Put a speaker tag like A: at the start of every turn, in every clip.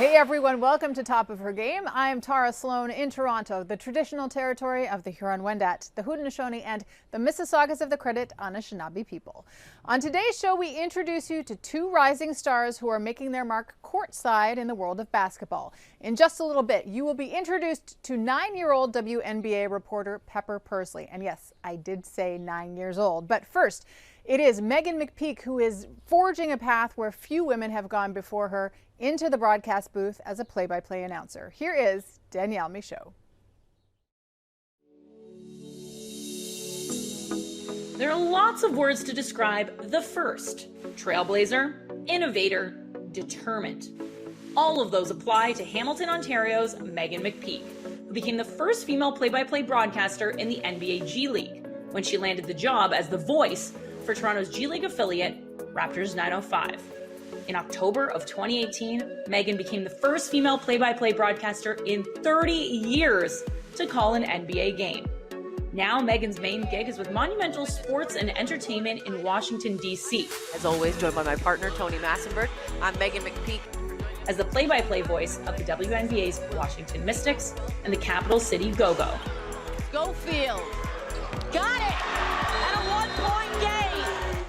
A: Hey everyone, welcome to Top of Her Game. I am Tara Slone in Toronto, the traditional territory of the Huron-Wendat, the Haudenosaunee, and the Mississaugas of the Credit Anishinaabe people. On today's show, we introduce you to two rising stars who are making their mark courtside in the world of basketball. In just a little bit, you will be introduced to 9-year-old WNBA reporter Pepper Persley. And yes, I did say 9 years old. But first, it is Meghan McPeak who is forging a path where few women have gone before her into the broadcast booth as a play-by-play announcer. Here is Danielle Michaud.
B: There are lots of words to describe the first: trailblazer, innovator, determined. All of those apply to Hamilton, Ontario's Meghan McPeak, who became the first female play-by-play broadcaster in the NBA G League when she landed the job as the voice for Toronto's G League affiliate, Raptors 905. In October of 2018, Meghan became the first female play-by-play broadcaster in 30 years to call an NBA game. Now, Meghan's main gig is with Monumental Sports and Entertainment in Washington, D.C.
C: As always, joined by my partner, Tony Massenberg. I'm Meghan McPeak.
B: As the play-by-play voice of the WNBA's Washington Mystics and the Capital City Go-Go.
C: Go Field! Got it! At a one-point game!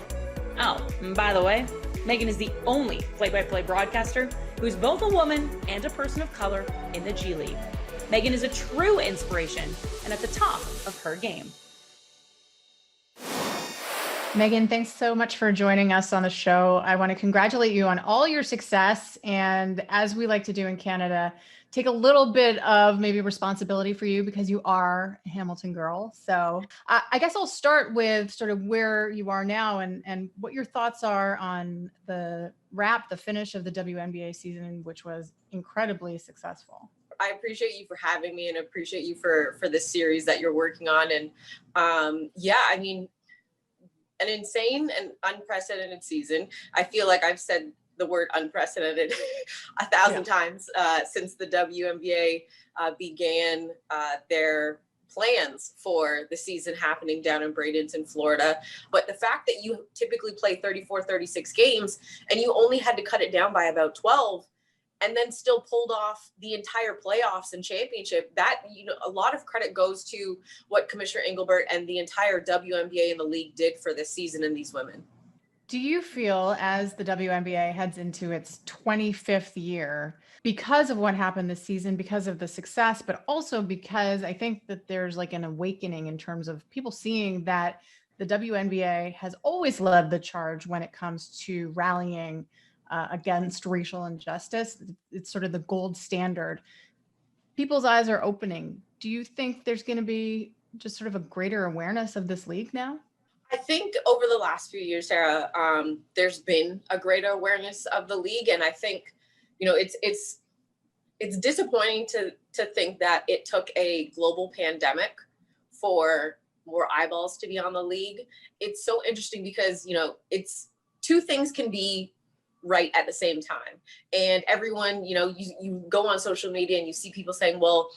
B: Oh, and by the way, Meghan is the only play-by-play broadcaster who is both a woman and a person of color in the G League. Meghan is a true inspiration and at the top of her game.
A: Meghan, thanks so much for joining us on the show. I want to congratulate you on all your success. And as we like to do in Canada, take a little bit of maybe responsibility for you because you are a Hamilton girl. So I guess I'll start with sort of where you are now and what your thoughts are on the finish of the WNBA season, which was incredibly successful.
D: I appreciate you for having me and appreciate you for this series that you're working on. And I mean, an insane and unprecedented season. I feel like I've said the word unprecedented 1,000 times since the WNBA began their plans for the season happening down in Bradenton, Florida. But the fact that you typically play 34, 36 games and you only had to cut it down by about 12 and then still pulled off the entire playoffs and championship, that, you know, a lot of credit goes to what Commissioner Engelbert and the entire WNBA and the league did for this season and these women.
A: Do you feel, as the WNBA heads into its 25th year, because of what happened this season, because of the success, but also because I think that there's like an awakening in terms of people seeing that the WNBA has always led the charge when it comes to rallying against racial injustice? It's sort of the gold standard. People's eyes are opening. Do you think there's going to be just sort of a greater awareness of this league now?
D: I think over the last few years, Sarah, there's been a greater awareness of the league. And I think, you know, it's disappointing to think that it took a global pandemic for more eyeballs to be on the league. It's so interesting because, you know, it's two things can be right at the same time. And everyone, you know, you go on social media and you see people saying, well,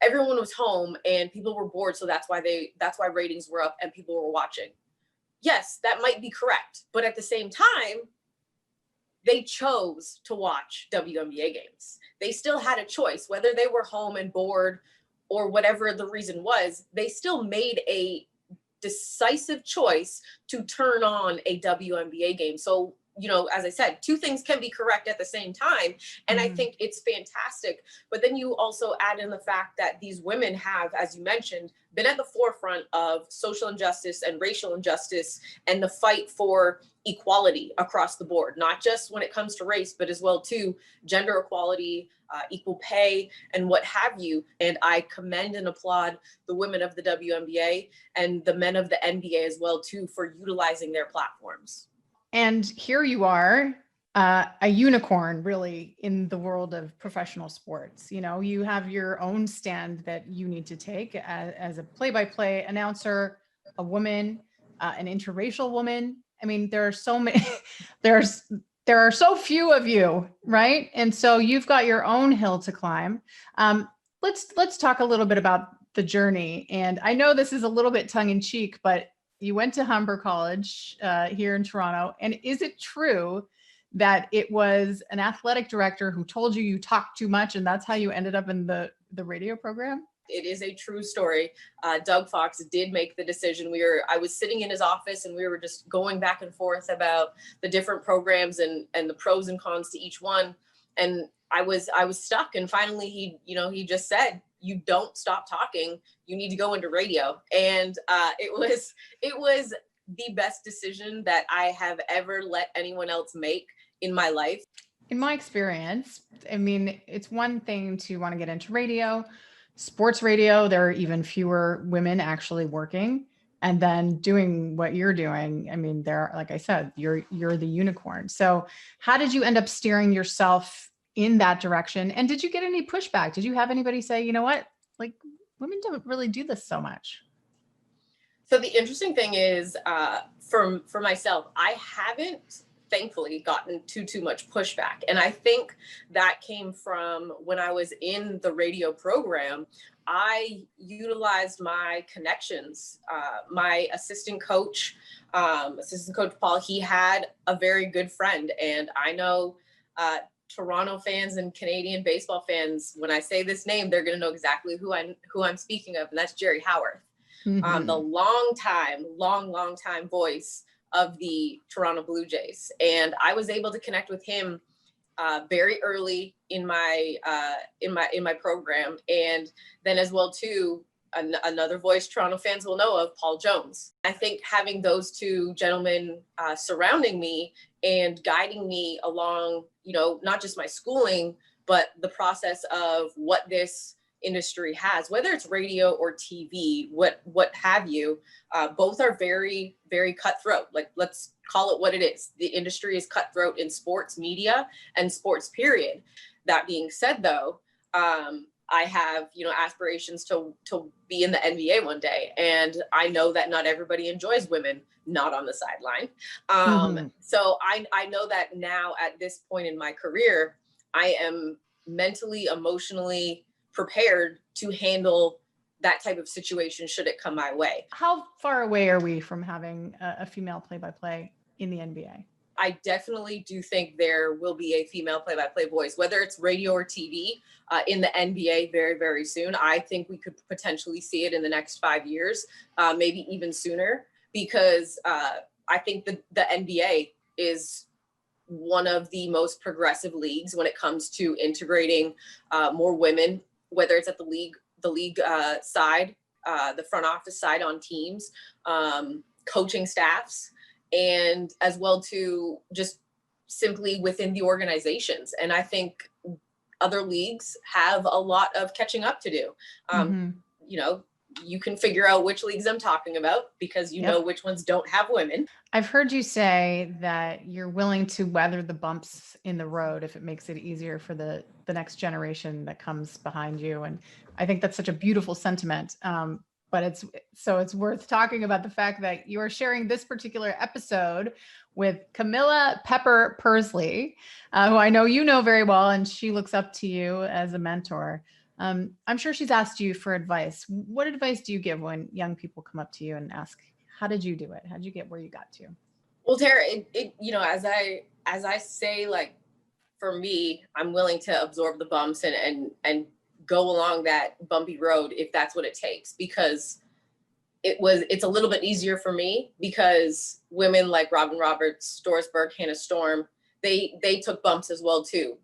D: everyone was home and people were bored. So that's why ratings were up and people were watching. Yes, that might be correct. But at the same time, they chose to watch WNBA games. They still had a choice, whether they were home and bored or whatever the reason was, they still made a decisive choice to turn on a WNBA game. So, you know, as I said, two things can be correct at the same time. And I think it's fantastic. But then you also add in the fact that these women have, as you mentioned, been at the forefront of social injustice and racial injustice and the fight for equality across the board, not just when it comes to race, but as well to gender equality, equal pay, and what have you. And I commend and applaud the women of the WNBA and the men of the NBA as well, too, for utilizing their platforms.
A: And here you are, a unicorn really in the world of professional sports. You know, you have your own stand that you need to take as a play-by-play announcer, a woman, an interracial woman. I mean, there are so many, there are so few of you, right? And so you've got your own hill to climb. Let's talk a little bit about the journey. And I know this is a little bit tongue in cheek, but you went to Humber College here in Toronto. And is it true that it was an athletic director who told you talked too much, and that's how you ended up in the radio program?
D: It is a true story. Doug Fox did make the decision. I was sitting in his office and we were just going back and forth about the different programs and the pros and cons to each one. And I was stuck. And finally he just said, you don't stop talking. You need to go into radio. And it was the best decision that I have ever let anyone else make in my life.
A: In my experience, I mean, it's one thing to want to get into radio. Sports radio, there are even fewer women actually working, and then doing what you're doing. I mean, like I said, you're the unicorn. So how did you end up steering yourself in that direction? And did you get any pushback? Did you have anybody say, you know what, like, women don't really do this so much?
D: So the interesting thing is, for myself, I haven't thankfully gotten too much pushback. And I think that came from when I was in the radio program. I utilized my connections. My assistant coach Paul, he had a very good friend. And I know Toronto fans and Canadian baseball fans, when I say this name, they're going to know exactly who I'm speaking of. And that's Jerry Howarth, the long time voice of the Toronto Blue Jays. And I was able to connect with him very early in my program. And then as well too, another voice Toronto fans will know of, Paul Jones. I think having those two gentlemen surrounding me and guiding me along, not just my schooling, but the process of what this industry has, whether it's radio or TV, what have you, both are very, very cutthroat. Like, let's call it what it is. The industry is cutthroat in sports media and sports period. That being said though, I have, aspirations to be in the NBA one day. And I know that not everybody enjoys women not on the sideline. So I know that now at this point in my career, I am mentally, emotionally prepared to handle that type of situation should it come my way.
A: How far away are we from having a female play-by-play in the NBA?
D: I definitely do think there will be a female play-by-play voice, whether it's radio or TV, in the NBA very, very soon. I think we could potentially see it in the next 5 years, maybe even sooner, because I think the NBA is one of the most progressive leagues when it comes to integrating more women, whether it's at the league side, the front office side on teams, coaching staffs, and as well to just simply within the organizations. And I think other leagues have a lot of catching up to do. You can figure out which leagues I'm talking about because you know which ones don't have women.
A: I've heard you say that you're willing to weather the bumps in the road if it makes it easier for the next generation that comes behind you. And I think that's such a beautiful sentiment. But it's worth talking about the fact that you are sharing this particular episode with Camilla Pepper Persley, who I know you know very well, and she looks up to you as a mentor. I'm sure she's asked you for advice. What advice do you give when young people come up to you and ask, how did you do it? How did you get where you got to?
D: Well, Tara, as I say, like, for me, I'm willing to absorb the bumps and go along that bumpy road if that's what it takes, because it's a little bit easier for me because women like Robin Roberts, Doris Burke, Hannah Storm, they took bumps as well too.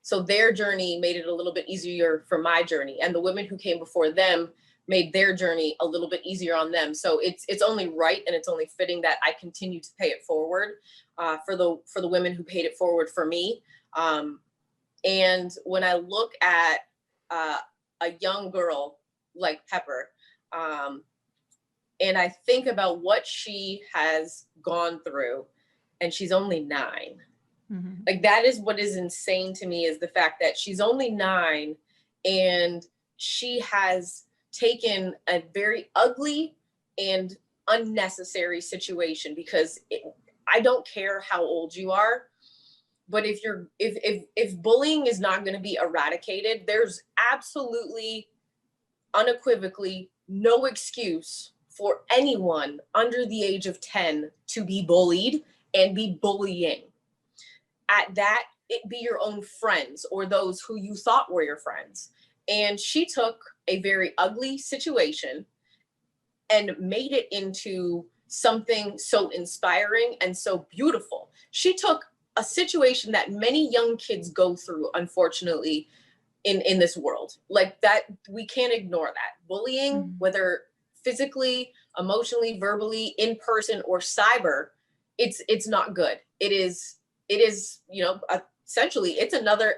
D: So their journey made it a little bit easier for my journey, and the women who came before them made their journey a little bit easier on them. So it's only right and it's only fitting that I continue to pay it forward for the women who paid it forward for me. And when I look at a young girl like Pepper, and I think about what she has gone through, and she's only 9. Like, that is what is insane to me, is the fact that she's only 9 and she has taken a very ugly and unnecessary situation, because I don't care how old you are, but if bullying is not going to be eradicated, there's absolutely unequivocally no excuse for anyone under the age of 10 to be bullied and be bullying. at that, it be your own friends or those who you thought were your friends. And she took a very ugly situation and made it into something so inspiring and so beautiful. She took a situation that many young kids go through, unfortunately, in this world. Like that, we can't ignore that. Bullying, whether physically, emotionally, verbally, in person, or cyber, it's not good. It is, essentially, it's another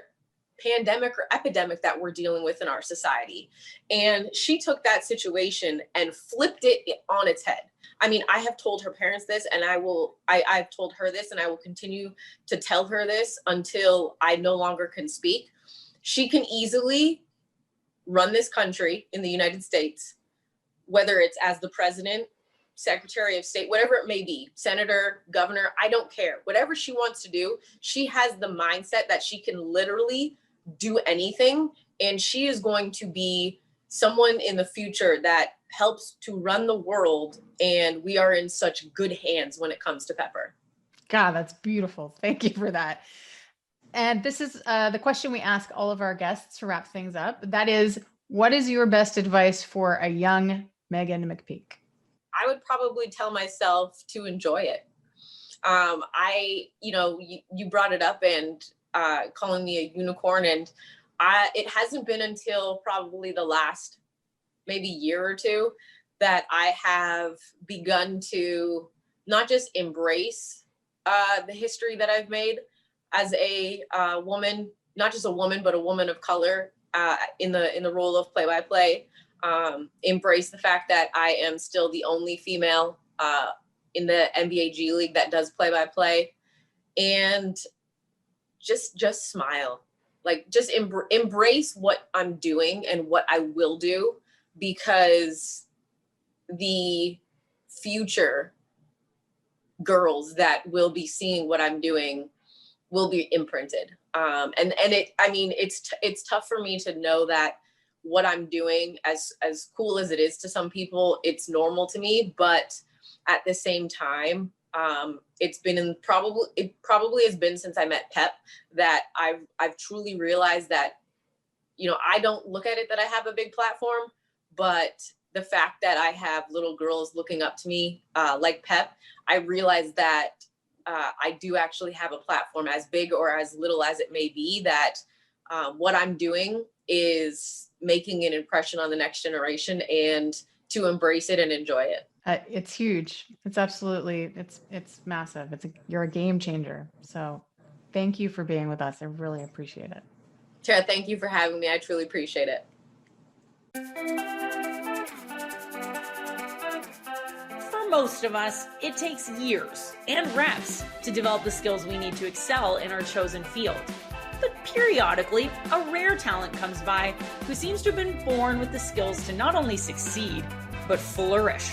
D: pandemic or epidemic that we're dealing with in our society. And she took that situation and flipped it on its head. I mean, I have told her parents this, and I've told her this, and I will continue to tell her this until I no longer can speak. She can easily run this country in the United States, whether it's as the president, secretary of state, whatever it may be, senator, governor, I don't care. Whatever she wants to do, she has the mindset that she can literally do anything. And she is going to be someone in the future that helps to run the world. And we are in such good hands when it comes to Pepper.
A: God, that's beautiful. Thank you for that. And this is the question we ask all of our guests to wrap things up. That is, what is your best advice for a young Meghan McPeak?
D: I would probably tell myself to enjoy it. You brought it up and calling me a unicorn, and it hasn't been until probably the last maybe year or two that I have begun to not just embrace the history that I've made as a woman, not just a woman, but a woman of color in the role of play-by-play. Embrace the fact that I am still the only female in the NBA G League that does play-by-play, and just smile, like just embrace what I'm doing and what I will do, because the future girls that will be seeing what I'm doing will be imprinted. It's tough for me to know that what I'm doing, as cool as it is to some people, it's normal to me. But at the same time, it probably has been since I met Pep that I've truly realized that, I don't look at it that I have a big platform, but the fact that I have little girls looking up to me like Pep, I realize that I do actually have a platform, as big or as little as it may be, that what I'm doing is making an impression on the next generation, and to embrace it and enjoy it.
A: It's huge. It's absolutely, it's massive. You're a game changer. So thank you for being with us. I really appreciate it.
D: Tara, thank you for having me. I truly appreciate it.
B: For most of us, it takes years and reps to develop the skills we need to excel in our chosen field. But periodically, a rare talent comes by who seems to have been born with the skills to not only succeed, but flourish.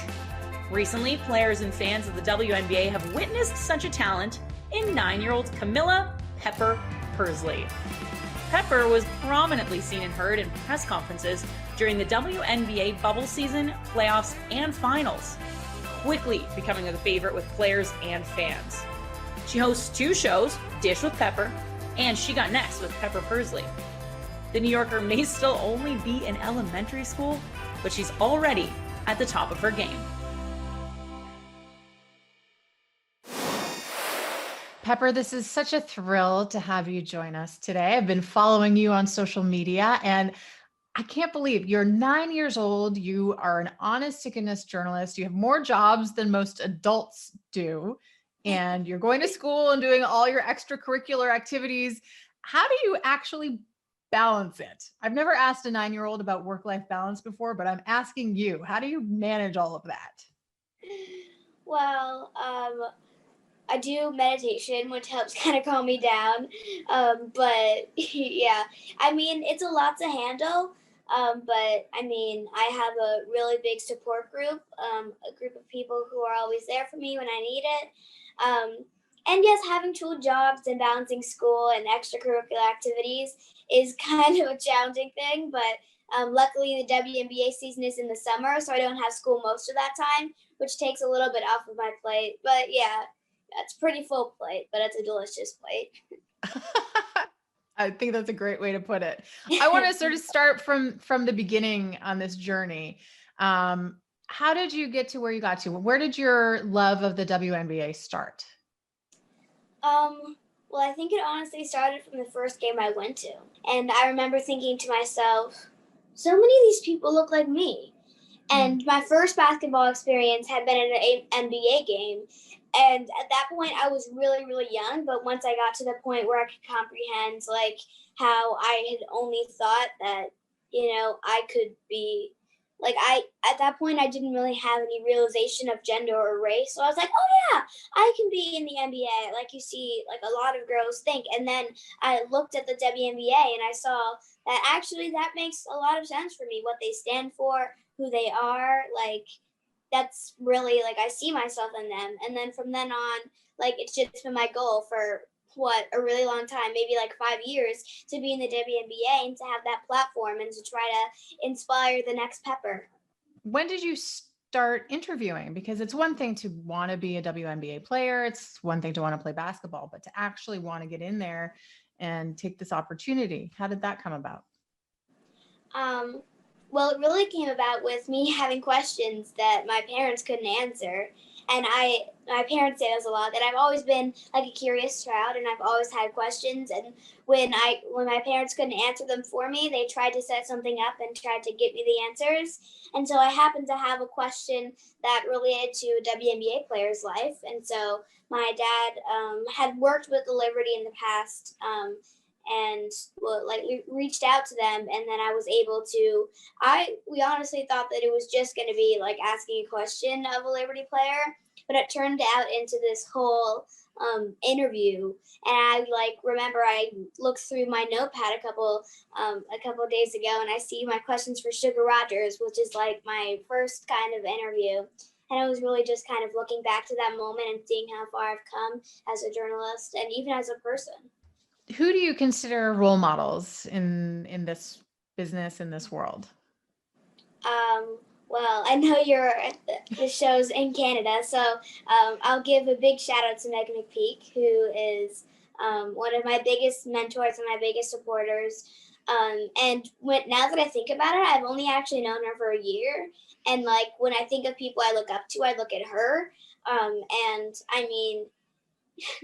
B: Recently, players and fans of the WNBA have witnessed such a talent in 9-year-old Camilla Pepper Persley. Pepper was prominently seen and heard in press conferences during the WNBA bubble season, playoffs, and finals, quickly becoming a favorite with players and fans. She hosts 2 shows, Dish with Pepper and She Got Next with Pepper Persley. The New Yorker may still only be in elementary school, but she's already at the top of her game.
A: Pepper, this is such a thrill to have you join us today. I've been following you on social media, and I can't believe you're 9 years old. You are an honest to goodness journalist. You have more jobs than most adults do, and you're going to school and doing all your extracurricular activities. How do you actually balance it? I've never asked a 9-year-old about work-life balance before, but I'm asking you, how do you manage all of that?
E: Well, I do meditation, which helps kind of calm me down. But yeah, I mean, it's a lot to handle. But I mean, I have a really big support group, a group of people who are always there for me when I need it. And yes, having 2 jobs and balancing school and extracurricular activities is kind of a challenging thing. But luckily, the WNBA season is in the summer, so I don't have school most of that time, which takes a little bit off of my plate. But yeah, it's pretty full plate, but it's a delicious plate.
A: I think that's a great way to put it. I want to sort of start from the beginning on this journey. How did you get to where you got to? Where did your love of the WNBA start?
E: Well, I think it honestly started from the first game I went to. And I remember thinking to myself, so many of these people look like me. And my first basketball experience had been in an NBA game. And at that point, I was really, really young. But once I got to the point where I could comprehend, like, how I had only thought that, I could be, at that point, I didn't really have any realization of gender or race. So I was like, oh, yeah, I can be in the NBA. Like you see, like a lot of girls think. And then I looked at the WNBA and I saw that actually that makes a lot of sense for me, what they stand for, who they are. Like, that's really, like, I see myself in them. And then from then on, like, it's just been my goal for a really long time, maybe like 5 years, to be in the WNBA and to have that platform and to try to inspire the next Pepper.
A: When did you start interviewing? Because it's one thing to want to be a WNBA player. It's one thing to want to play basketball, but to actually want to get in there and take this opportunity. How did that come about?
E: Well, it really came about with me having questions that my parents couldn't answer. And my parents say this a lot, that I've always been like a curious child and I've always had questions. And when my parents couldn't answer them for me, they tried to set something up and tried to get me the answers. And so I happened to have a question that related to a WNBA player's life. And so my dad had worked with the Liberty in the past, and reached out to them, and then I was able to. We honestly thought that it was just going to be like asking a question of a Liberty player, but it turned out into this whole interview. And I remember I looked through my notepad a couple days ago, and I see my questions for Sugar Rogers, which is like my first kind of interview. And I was really just kind of looking back to that moment and seeing how far I've come as a journalist and even as a person.
A: Who do you consider role models in this business, in this world?
E: Well, I know the show's in Canada, so I'll give a big shout out to Meghan McPeak, who is one of my biggest mentors and my biggest supporters. And now that I think about it, I've only actually known her for a year. And like when I think of people I look up to, I look at her. And I mean,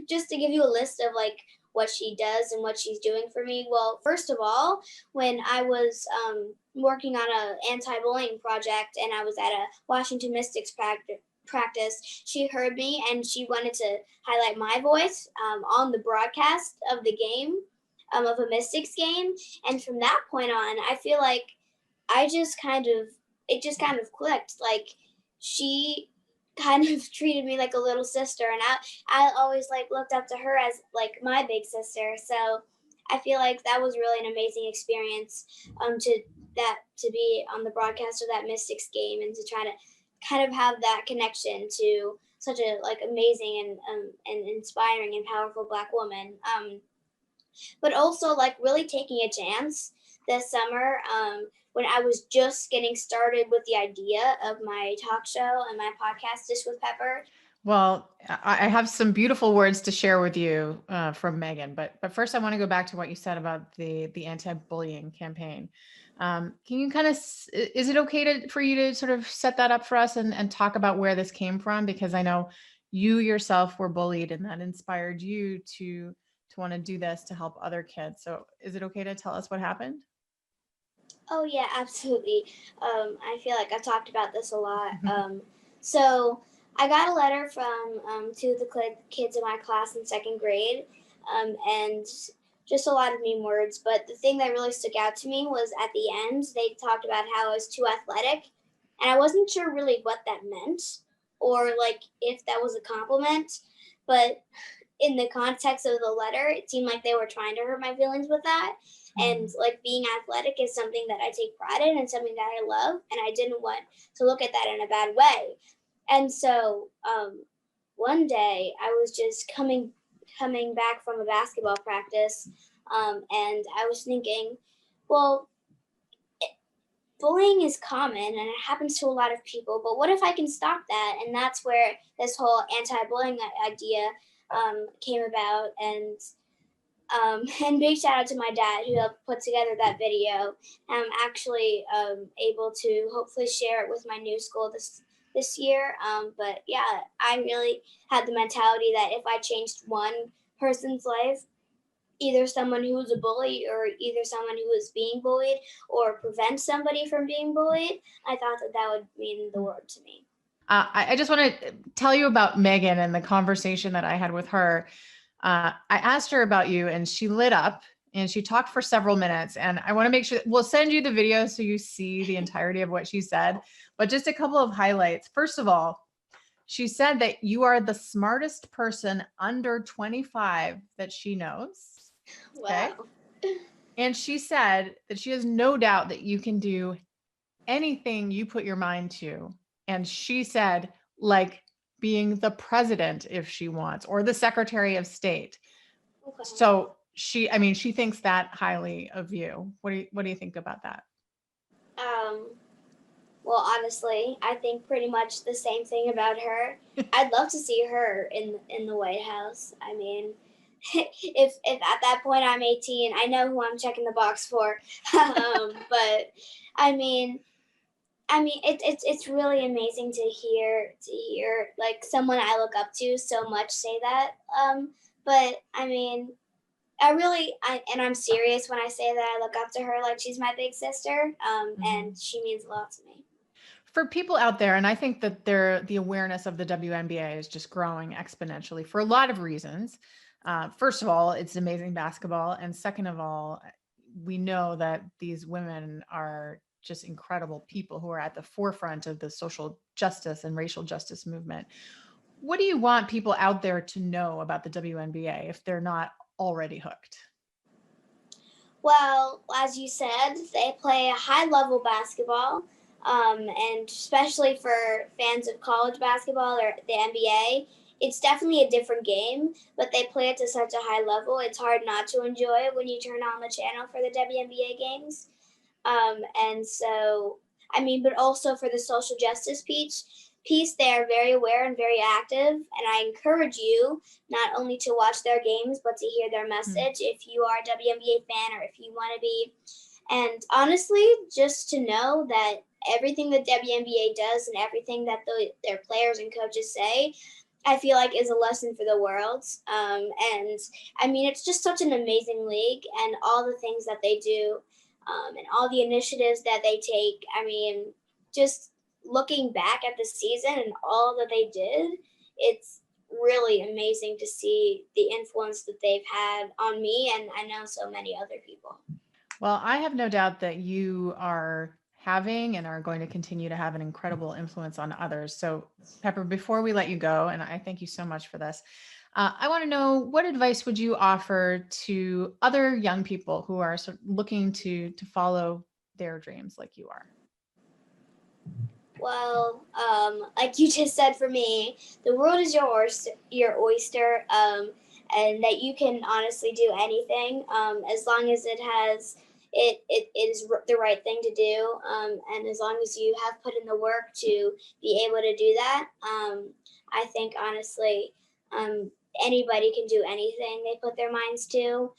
E: just to give you a list of like what she does and what she's doing for me. Well, first of all, when I was working on an anti-bullying project and I was at a Washington Mystics practice, she heard me and she wanted to highlight my voice on the broadcast of the game, of a Mystics game. And from that point on, I feel like it just kind of clicked. Like, she kind of treated me like a little sister, and I always like looked up to her as like my big sister. So I feel like that was really an amazing experience to be on the broadcast of that Mystics game and to try to kind of have that connection to such a like amazing and inspiring and powerful Black woman. But also like really taking a chance this summer, when I was just getting started with the idea of my talk show and my podcast, Dish with Pepper.
A: Well, I have some beautiful words to share with you from Meghan, but first I want to go back to what you said about the anti-bullying campaign. Can you kind of, is it okay for you to sort of set that up for us and talk about where this came from? Because I know you yourself were bullied and that inspired you to want to do this to help other kids. So is it okay to tell us what happened?
E: Oh yeah, absolutely. I feel like I've talked about this a lot.
A: Mm-hmm.
E: So I got a letter from two of the kids in my class in second grade, and just a lot of mean words. But the thing that really stuck out to me was at the end, they talked about how I was too athletic, and I wasn't sure really what that meant or like if that was a compliment. But in the context of the letter, it seemed like they were trying to hurt my feelings with that. And like being athletic is something that I take pride in and something that I love. And I didn't want to look at that in a bad way. And so one day I was just coming back from a basketball practice, and I was thinking, well, bullying is common and it happens to a lot of people, but what if I can stop that? And that's where this whole anti-bullying idea came about. And And big shout out to my dad who helped put together that video. I'm actually able to hopefully share it with my new school this year. But yeah, I really had the mentality that if I changed one person's life, either someone who was a bully or either someone who was being bullied or prevent somebody from being bullied, I thought that that would mean the world to me.
A: I just want to tell you about Meghan and the conversation that I had with her. I asked her about you and she lit up and she talked for several minutes. And I want to make sure we'll send you the video so you see the entirety of what she said, but just a couple of highlights. First of all, she said that you are the smartest person under 25 that she knows. Okay.
E: Wow.
A: And she said that she has no doubt that you can do anything you put your mind to. And she said, like being the president if she wants, or the secretary of state.
E: Okay.
A: So she thinks that highly of you. What do you think about that?
E: Well, honestly, I think pretty much the same thing about her. I'd love to see her in the White House. I mean, if at that point I'm 18, I know who I'm checking the box for. But I mean, it's really amazing to hear like someone I look up to so much say that. But I mean, and I'm serious when I say that I look up to her like she's my big sister. And she means a lot to me.
A: For people out there, and I think that the awareness of the WNBA is just growing exponentially for a lot of reasons. First of all, it's amazing basketball. And second of all, we know that these women are just incredible people who are at the forefront of the social justice and racial justice movement. What do you want people out there to know about the WNBA if they're not already hooked?
E: Well, as you said, they play a high level basketball. And especially for fans of college basketball or the NBA, it's definitely a different game, but they play it to such a high level. It's hard not to enjoy it when you turn on the channel for the WNBA games. And so, but also for the social justice piece, they are very aware and very active. And I encourage you not only to watch their games, but to hear their message if you are a WNBA fan or if you want to be. And honestly, just to know that everything the WNBA does and everything that their players and coaches say, I feel like is a lesson for the world. And it's just such an amazing league, and all the things that they do, and all the initiatives that they take. Just looking back at the season and all that they did, it's really amazing to see the influence that they've had on me, and I know so many other people.
A: Well, I have no doubt that you are having and are going to continue to have an incredible influence on others. So, Pepper, before we let you go, and I thank you so much for this, I want to know, what advice would you offer to other young people who are sort of looking to follow their dreams like you are?
E: Well, like you just said, for me, the world is your oyster, and that you can honestly do anything, as long as it is the right thing to do, and as long as you have put in the work to be able to do that. I think honestly, anybody can do anything they put their minds to.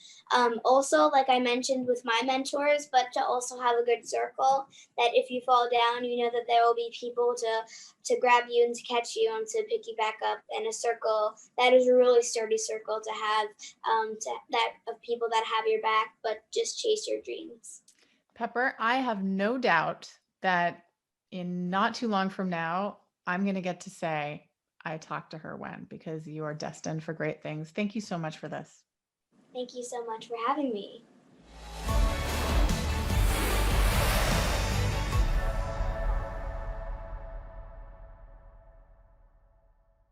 E: Also, like I mentioned with my mentors, but to also have a good circle, that if you fall down, you know that there will be people to grab you and to catch you and to pick you back up, in a circle that is a really sturdy circle to have, of people that have your back, but just chase your dreams.
A: Pepper, I have no doubt that in not too long from now, I'm going to get to say, I talked to her when, because you are destined for great things. Thank you so much for this.
E: Thank you so much for having me.